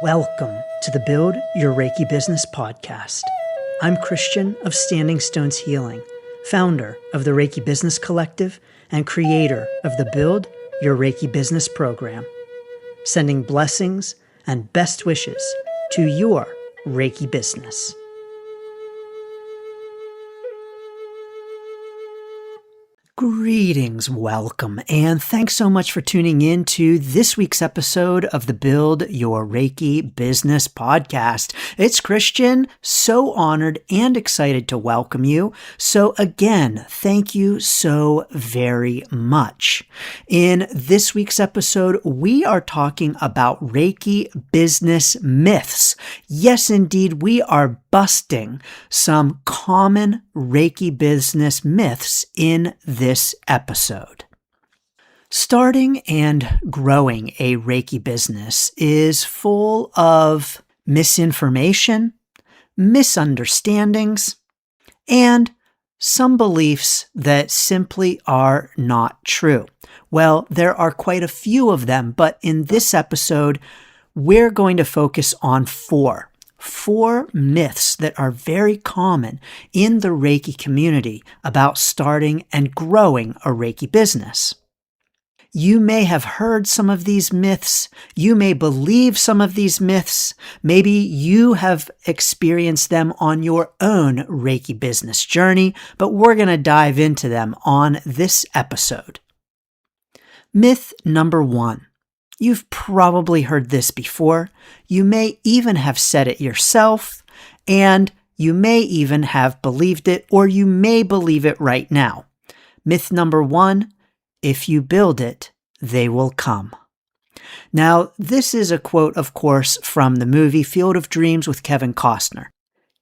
Welcome to the Build Your Reiki Business podcast. I'm Christian of Standing Stones Healing, founder of the Reiki Business Collective and creator of the Build Your Reiki Business program, sending blessings and best wishes to your Reiki business. Greetings, welcome, and thanks so much for tuning in to this week's episode of the Build Your Reiki Business podcast. It's Christian, so honored and excited to welcome you. So again, thank you so very much. In this week's episode, we are talking about Reiki business myths. Yes, indeed, we are busting some common Reiki business myths in this episode. Starting and growing a Reiki business is full of misinformation, misunderstandings, and some beliefs that simply are not true. Well, there are quite a few of them, but in this episode, we're going to focus on four myths that are very common in the Reiki community about starting and growing a Reiki business. You may have heard some of these myths. You may believe some of these myths. Maybe you have experienced them on your own Reiki business journey, but we're going to dive into them on this episode. Myth number 1. You've probably heard this before. You may even have said it yourself, and you may even have believed it, or you may believe it right now. Myth number 1, if you build it, they will come. Now, this is a quote, of course, from the movie Field of Dreams with Kevin Costner.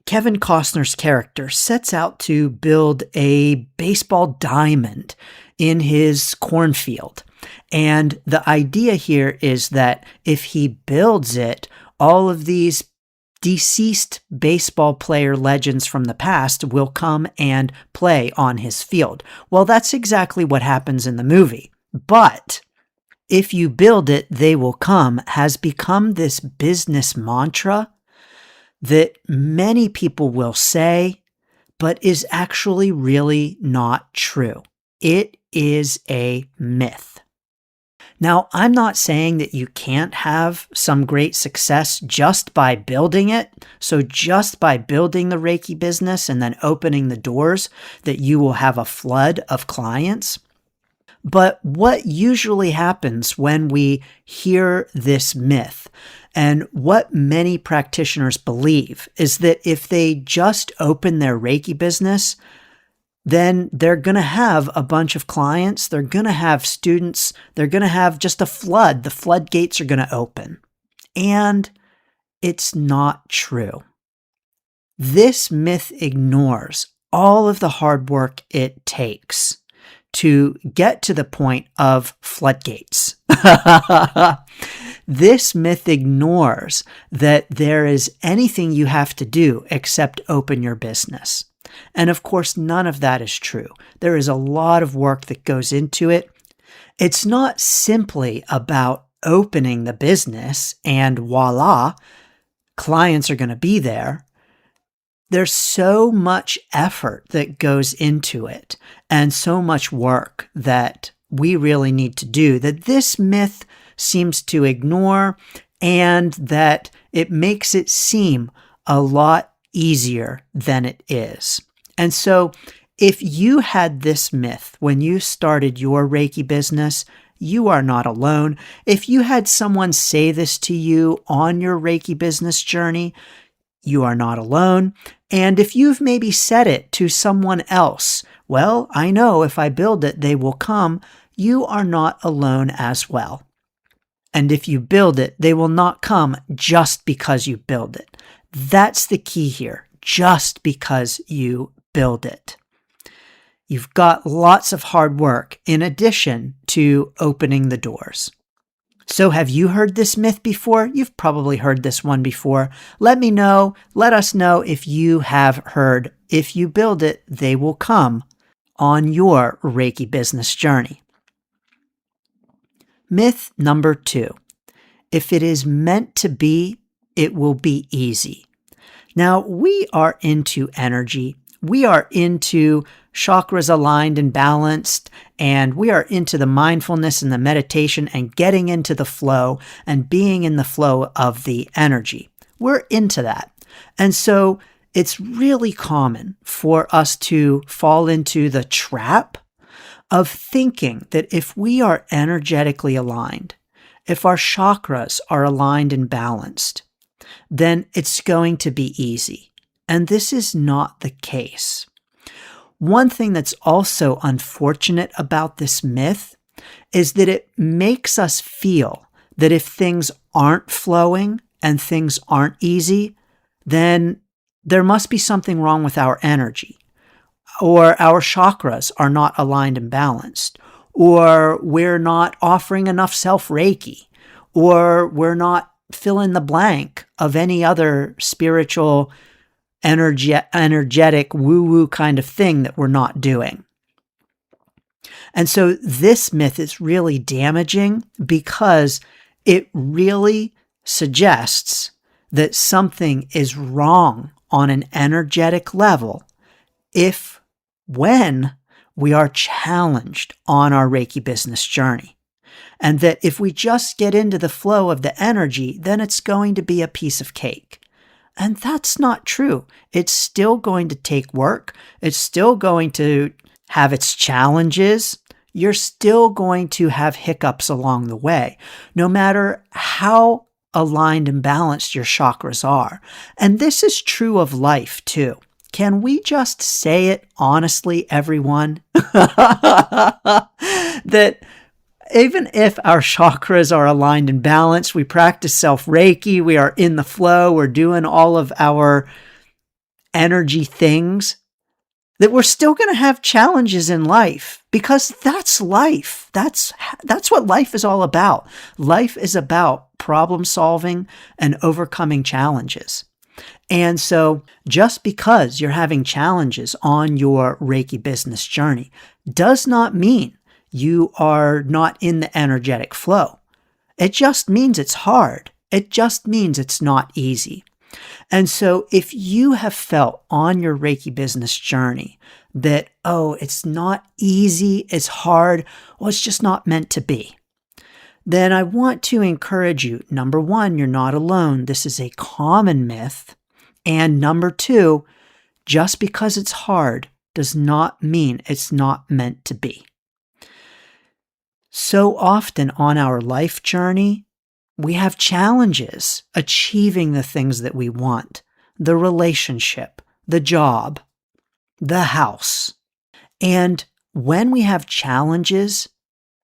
Kevin Costner's character sets out to build a baseball diamond in his cornfield. And the idea here is that if he builds it, all of these deceased baseball player legends from the past will come and play on his field. Well, that's exactly what happens in the movie. But if you build it, they will come has become this business mantra that many people will say, but is actually really not true. It is a myth. Now, I'm not saying that you can't have some great success just by building it. So just by building the Reiki business and then opening the doors, that you will have a flood of clients. But what usually happens when we hear this myth, and what many practitioners believe, is that if they just open their Reiki business, then they're going to have a bunch of clients, they're going to have students, they're going to have just a flood. The floodgates are going to open. And it's not true. This myth ignores all of the hard work it takes to get to the point of floodgates. This myth ignores that there is anything you have to do except open your business. And of course, none of that is true. There is a lot of work that goes into it. It's not simply about opening the business and voila, clients are going to be there. There's so much effort that goes into it and so much work that we really need to do that this myth seems to ignore, and that it makes it seem a lot easier than it is. And so if you had this myth when you started your Reiki business, you are not alone. If you had someone say this to you on your Reiki business journey, you are not alone. And if you've maybe said it to someone else, well, I know if I build it, they will come, you are not alone as well. And if you build it, they will not come just because you build it. That's the key here, just because you build it. You've got lots of hard work in addition to opening the doors. So have you heard this myth before? You've probably heard this one before. Let me know. Let us know if you have heard, if you build it, they will come on your Reiki business journey. Myth number 2. If it is meant to be, it will be easy. Now, we are into energy. We are into chakras aligned and balanced, and we are into the mindfulness and the meditation and getting into the flow and being in the flow of the energy. We're into that. And so it's really common for us to fall into the trap of thinking that if we are energetically aligned, if our chakras are aligned and balanced, then it's going to be easy. And this is not the case. One thing that's also unfortunate about this myth is that it makes us feel that if things aren't flowing and things aren't easy, then there must be something wrong with our energy, or our chakras are not aligned and balanced, or we're not offering enough self-Reiki, or we're not fill in the blank of any other spiritual, energetic, woo-woo kind of thing that we're not doing. And so this myth is really damaging because it really suggests that something is wrong on an energetic level when we are challenged on our Reiki business journey. And that if we just get into the flow of the energy, then it's going to be a piece of cake. And that's not true. It's still going to take work. It's still going to have its challenges. You're still going to have hiccups along the way, no matter how aligned and balanced your chakras are. And this is true of life too. Can we just say it honestly, everyone? That even if our chakras are aligned and balanced, we practice self-Reiki, we are in the flow, we're doing all of our energy things, that we're still going to have challenges in life, because that's life. That's what life is all about. Life is about problem solving and overcoming challenges. And so just because you're having challenges on your Reiki business journey does not mean you are not in the energetic flow. It just means it's hard. It just means it's not easy. And so if you have felt on your Reiki business journey that, oh, it's not easy, it's hard, well, it's just not meant to be, then I want to encourage you. Number one, you're not alone. This is a common myth. And number two, just because it's hard does not mean it's not meant to be. So often on our life journey, we have challenges achieving the things that we want, the relationship, the job, the house. And when we have challenges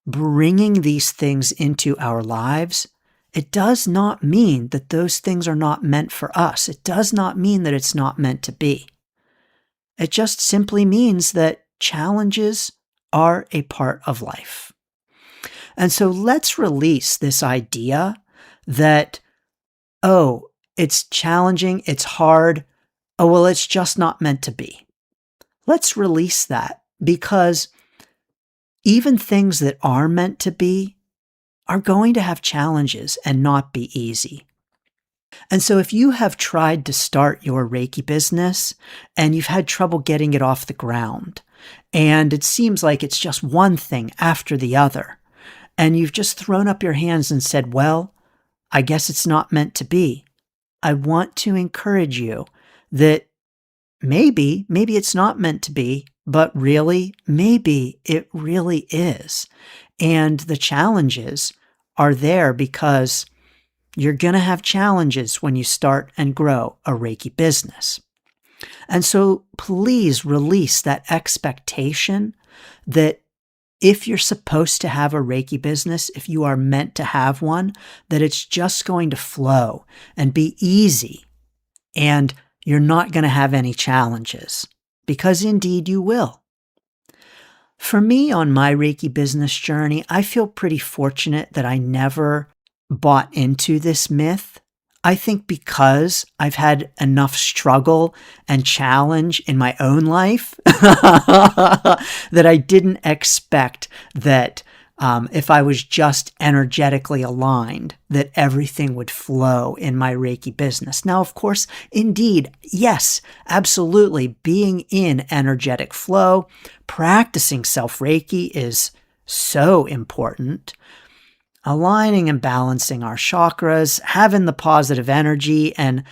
bringing these things into our lives, it does not mean that those things are not meant for us. It does not mean that it's not meant to be. It just simply means that challenges are a part of life. And so let's release this idea that, oh, it's challenging, it's hard, oh, well, it's just not meant to be. Let's release that, because even things that are meant to be are going to have challenges and not be easy. And so if you have tried to start your Reiki business and you've had trouble getting it off the ground, and it seems like it's just one thing after the other, and you've just thrown up your hands and said, well, I guess it's not meant to be, I want to encourage you that maybe it's not meant to be, but really, maybe it really is. And the challenges are there because you're going to have challenges when you start and grow a Reiki business. And so please release that expectation that if you're supposed to have a Reiki business, if you are meant to have one, that it's just going to flow and be easy, and you're not going to have any challenges, because indeed you will. For me, on my Reiki business journey, I feel pretty fortunate that I never bought into this myth. I think because I've had enough struggle and challenge in my own life that I didn't expect that if I was just energetically aligned, that everything would flow in my Reiki business. Now, of course, indeed, yes, absolutely, being in energetic flow, practicing self-Reiki is so important. Aligning and balancing our chakras, having the positive energy, and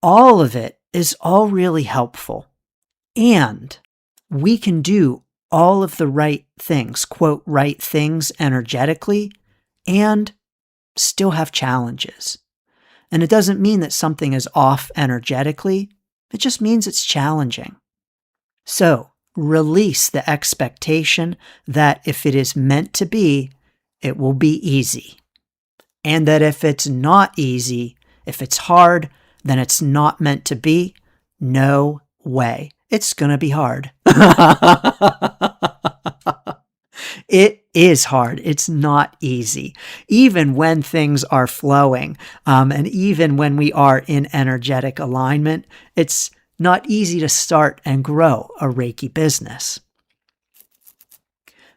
all of it is all really helpful. And we can do all of the right things, quote, right things energetically, and still have challenges. And it doesn't mean that something is off energetically. It just means it's challenging. So release the expectation that if it is meant to be, it will be easy. And that if it's not easy, if it's hard, then it's not meant to be. No way. It's going to be hard. It is hard. It's not easy. Even when things are flowing, and even when we are in energetic alignment, it's not easy to start and grow a Reiki business.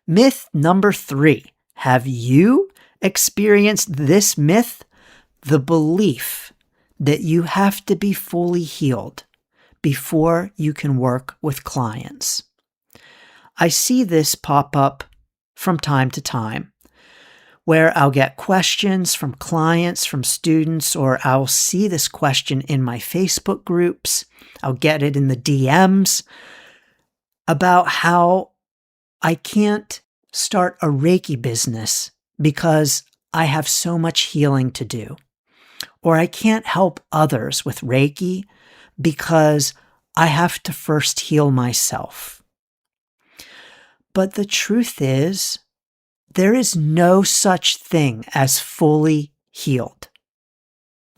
Myth number 3. Have you experienced this myth? The belief that you have to be fully healed before you can work with clients. I see this pop up from time to time, where I'll get questions from clients, from students, or I'll see this question in my Facebook groups. I'll get it in the DMs about how I can't start a Reiki business because I have so much healing to do. Or I can't help others with Reiki because I have to first heal myself. But the truth is, there is no such thing as fully healed.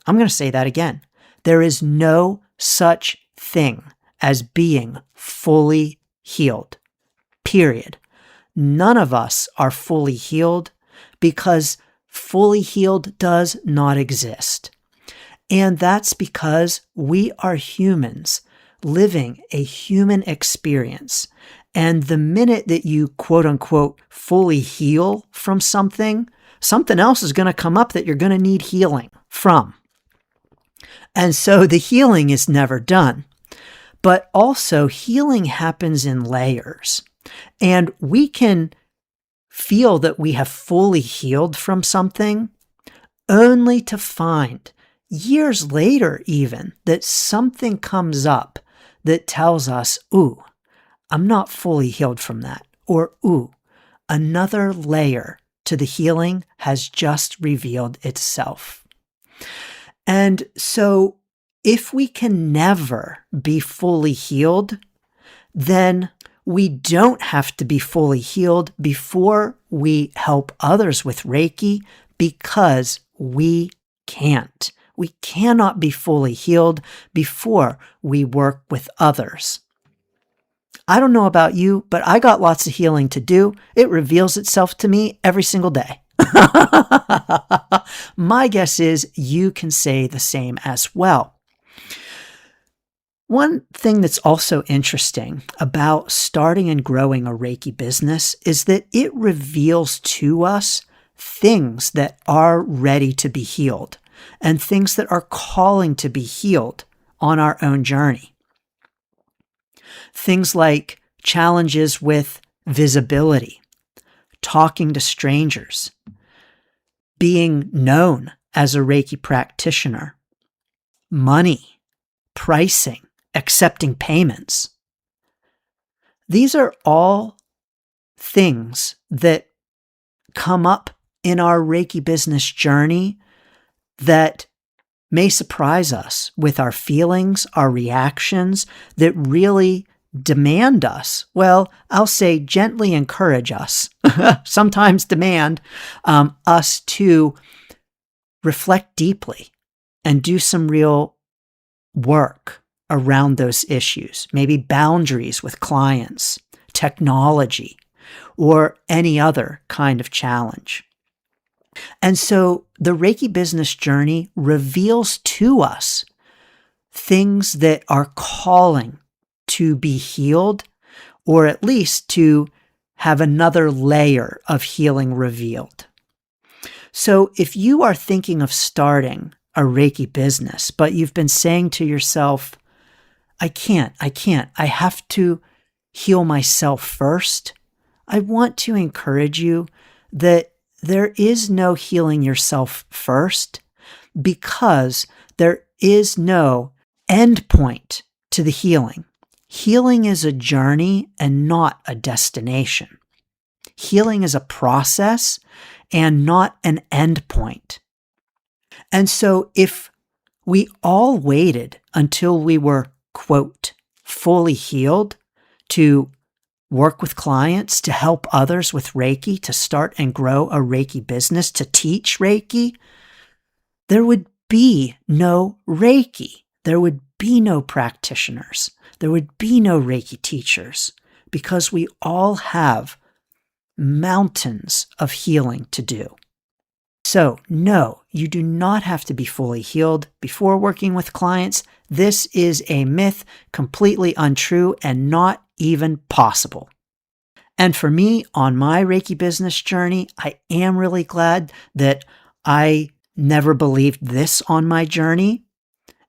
I'm going to say that again. There is no such thing as being fully healed. Period. None of us are fully healed because fully healed does not exist. And that's because we are humans living a human experience. And the minute that you quote unquote fully heal from something else is going to come up that you're going to need healing from. And so the healing is never done. But also healing happens in layers. And we can feel that we have fully healed from something only to find years later even that something comes up that tells us, ooh, I'm not fully healed from that. Or, ooh, another layer to the healing has just revealed itself. And so if we can never be fully healed, then we don't have to be fully healed before we help others with Reiki because we can't. We cannot be fully healed before we work with others. I don't know about you, but I got lots of healing to do. It reveals itself to me every single day. My guess is you can say the same as well. One thing that's also interesting about starting and growing a Reiki business is that it reveals to us things that are ready to be healed and things that are calling to be healed on our own journey. Things like challenges with visibility, talking to strangers, being known as a Reiki practitioner, money, pricing, accepting payments. These are all things that come up in our Reiki business journey that may surprise us with our feelings, our reactions that really demand us. Well, I'll say gently encourage us, sometimes demand us to reflect deeply and do some real work around those issues, maybe boundaries with clients, technology, or any other kind of challenge. And so the Reiki business journey reveals to us things that are calling to be healed, or at least to have another layer of healing revealed. So if you are thinking of starting a Reiki business, but you've been saying to yourself, I can't, I have to heal myself first, I want to encourage you that there is no healing yourself first, because there is no end point to the healing. Healing is a journey and not a destination. Healing is a process and not an end point. And so if we all waited until we were, quote, fully healed to work with clients, to help others with Reiki, to start and grow a Reiki business, to teach Reiki, there would be no Reiki. There would be no practitioners. There would be no Reiki teachers, because we all have mountains of healing to do. So, no, you do not have to be fully healed before working with clients. This is a myth, completely untrue, and not even possible. And for me, on my Reiki business journey, I am really glad that I never believed this on my journey.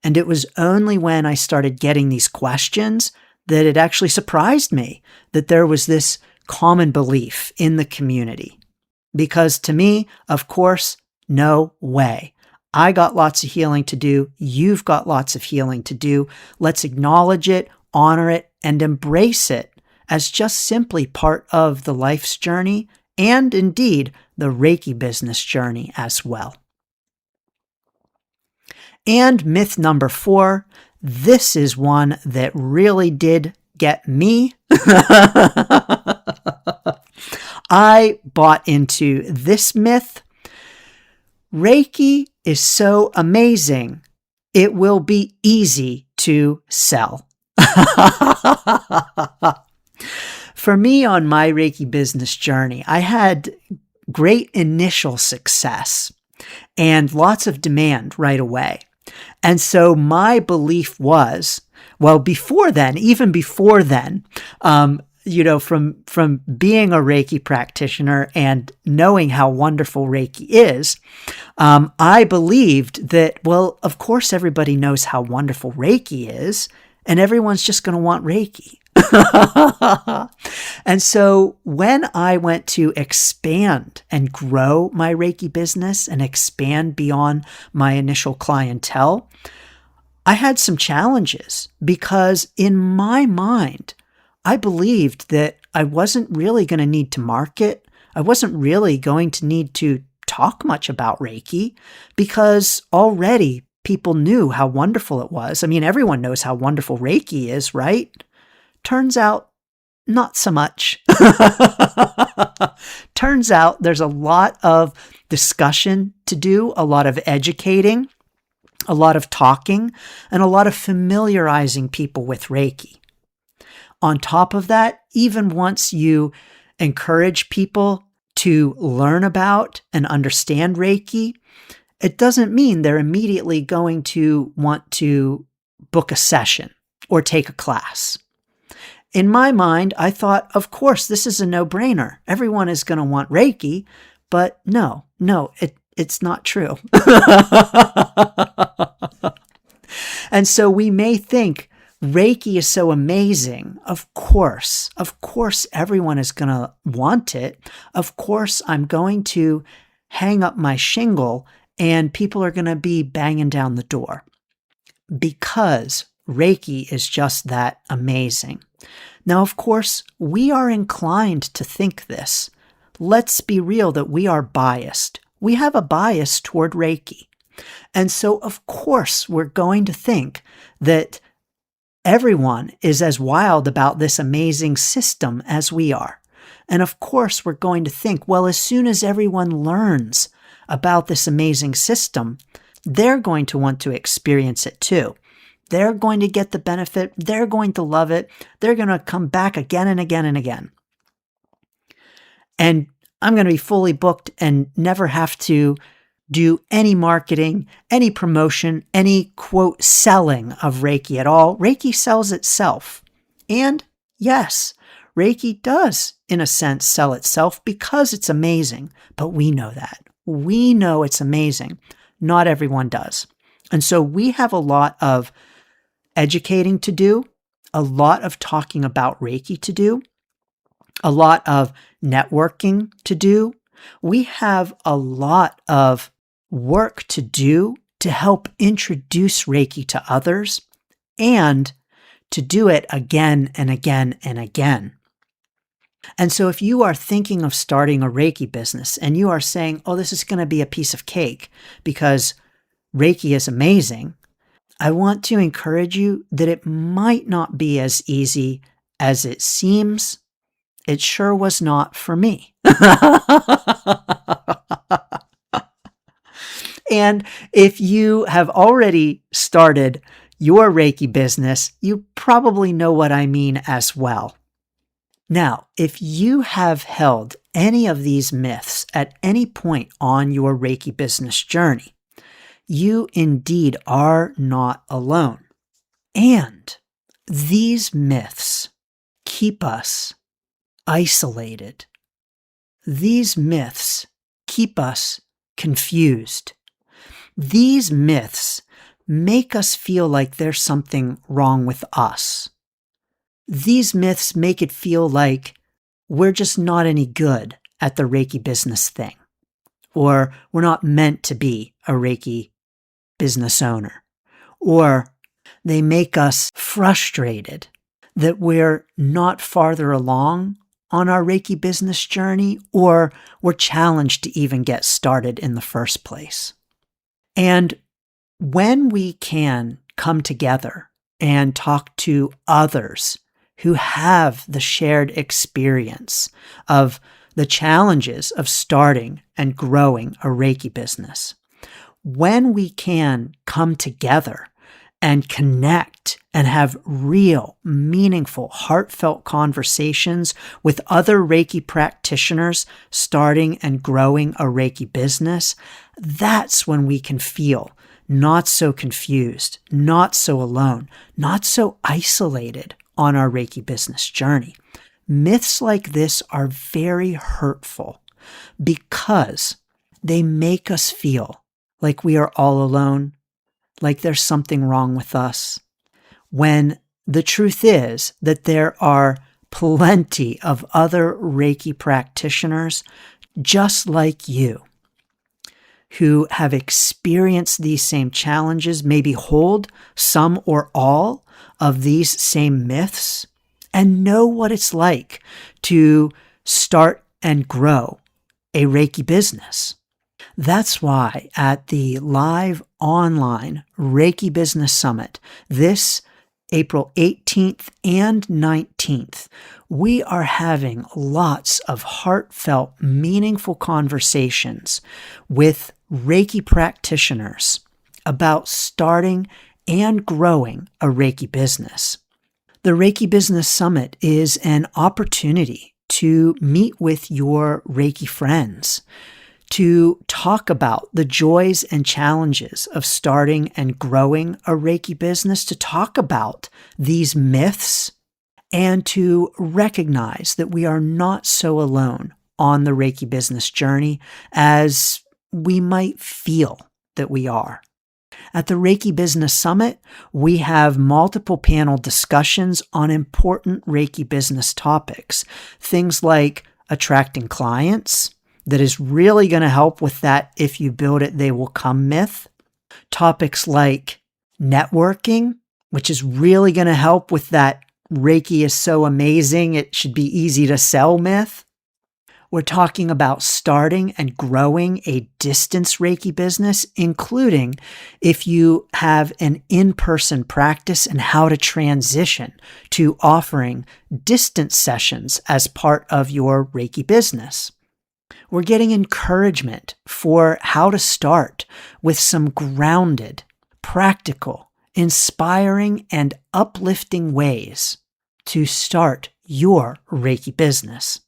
And it was only when I started getting these questions that it actually surprised me that there was this common belief in the community. Because to me, of course, no way. I got lots of healing to do. You've got lots of healing to do. Let's acknowledge it, honor it, and embrace it as just simply part of the life's journey, and indeed the Reiki business journey as well. And myth number 4, this is one that really did get me. I bought into this myth. Reiki is so amazing, it will be easy to sell. For me, on my Reiki business journey, I had great initial success and lots of demand right away. And so my belief was, well, even before then, from being a Reiki practitioner and knowing how wonderful Reiki is, I believed that, well, of course, everybody knows how wonderful Reiki is, and everyone's just going to want Reiki. And so when I went to expand and grow my Reiki business and expand beyond my initial clientele, I had some challenges, because in my mind, I believed that I wasn't really going to need to market. I wasn't really going to need to talk much about Reiki, because already people knew how wonderful it was. I mean, everyone knows how wonderful Reiki is, right? Turns out, not so much. Turns out there's a lot of discussion to do, a lot of educating, a lot of talking, and a lot of familiarizing people with Reiki. On top of that, even once you encourage people to learn about and understand Reiki, it doesn't mean they're immediately going to want to book a session or take a class. In my mind, I thought, of course, this is a no-brainer. Everyone is going to want Reiki, but no, it's not true. And so we may think Reiki is so amazing. Of course, everyone is going to want it. Of course, I'm going to hang up my shingle and people are going to be banging down the door, because Reiki is just that amazing. Now, of course, we are inclined to think this. Let's be real that we are biased. We have a bias toward Reiki. And so, of course, we're going to think that everyone is as wild about this amazing system as we are. And of course, we're going to think, well, as soon as everyone learns about this amazing system, they're going to want to experience it too. They're going to get the benefit. They're going to love it. They're going to come back again and again and again. And I'm going to be fully booked and never have to do any marketing, any promotion, any, quote, selling of Reiki at all. Reiki sells itself. And yes, Reiki does, in a sense, sell itself because it's amazing, but we know that. We know it's amazing. Not everyone does. And so we have a lot of educating to do, a lot of talking about Reiki to do, a lot of networking to do. We have a lot of work to do to help introduce Reiki to others and to do it again and again and again. And so if you are thinking of starting a Reiki business and you are saying, oh, this is going to be a piece of cake because Reiki is amazing, I want to encourage you that it might not be as easy as it seems. It sure was not for me. And if you have already started your Reiki business, you probably know what I mean as well. Now, if you have held any of these myths at any point on your Reiki business journey, you indeed are not alone. And these myths keep us isolated. These myths keep us confused. These myths make us feel like there's something wrong with us. These myths make it feel like we're just not any good at the Reiki business thing, or we're not meant to be a Reiki business owner, or they make us frustrated that we're not farther along on our Reiki business journey, or we're challenged to even get started in the first place. And when we can come together and talk to others who have the shared experience of the challenges of starting and growing a Reiki business, when we can come together and connect and have real, meaningful, heartfelt conversations with other Reiki practitioners starting and growing a Reiki business, that's when we can feel not so confused, not so alone, not so isolated on our Reiki business journey. Myths like this are very hurtful because they make us feel like we are all alone, like there's something wrong with us, when the truth is that there are plenty of other Reiki practitioners just like you who have experienced these same challenges, maybe hold some or all of these same myths, and know what it's like to start and grow a Reiki business. That's why at the live online Reiki Business Summit, this April 18th and 19th, we are having lots of heartfelt, meaningful conversations with Reiki practitioners about starting and growing a Reiki business. The Reiki Business Summit is an opportunity to meet with your Reiki friends, to talk about the joys and challenges of starting and growing a Reiki business, to talk about these myths, and to recognize that we are not so alone on the Reiki business journey as we might feel that we are. At the Reiki Business Summit, we have multiple panel discussions on important Reiki business topics, things like attracting clients, that is really going to help with that if you build it, they will come myth. Topics like networking, which is really going to help with that Reiki is so amazing, it should be easy to sell myth. We're talking about starting and growing a distance Reiki business, including if you have an in-person practice and how to transition to offering distance sessions as part of your Reiki business. We're getting encouragement for how to start with some grounded, practical, inspiring, and uplifting ways to start your Reiki business.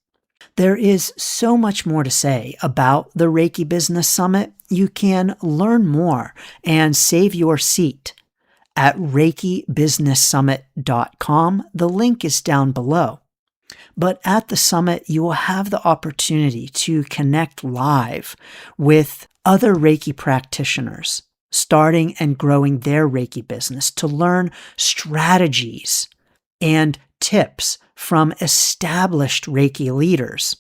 There is so much more to say about the Reiki Business Summit. You can learn more and save your seat at reikibusinesssummit.com. The link is down below. But at the summit, you will have the opportunity to connect live with other Reiki practitioners, starting and growing their Reiki business, to learn strategies and tips from established Reiki leaders,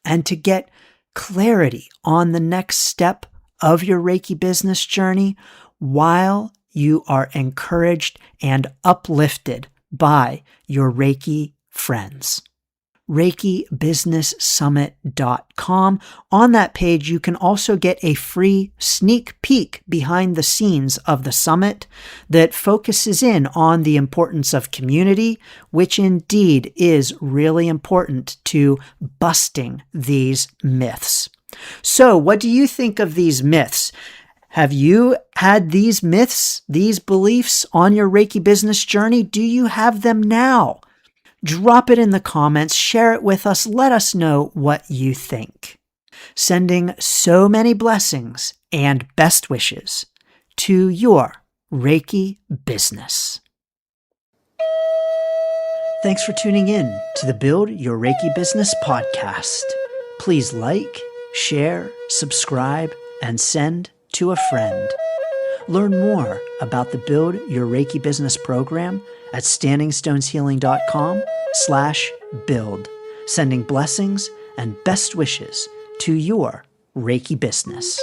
and to get clarity on the next step of your Reiki business journey while you are encouraged and uplifted by your Reiki friends. ReikiBusinessSummit.com. On that page, you can also get a free sneak peek behind the scenes of the summit that focuses in on the importance of community, which indeed is really important to busting these myths. So, what do you think of these myths? Have you had these myths, these beliefs on your Reiki business journey? Do you have them now? Drop it in the comments, share it with us, let us know what you think. Sending so many blessings and best wishes to your Reiki business. Thanks for tuning in to the Build Your Reiki Business podcast. Please like, share, subscribe, and send to a friend. Learn more about the Build Your Reiki Business program at standingstoneshealing.com/build. Sending blessings and best wishes to your Reiki business.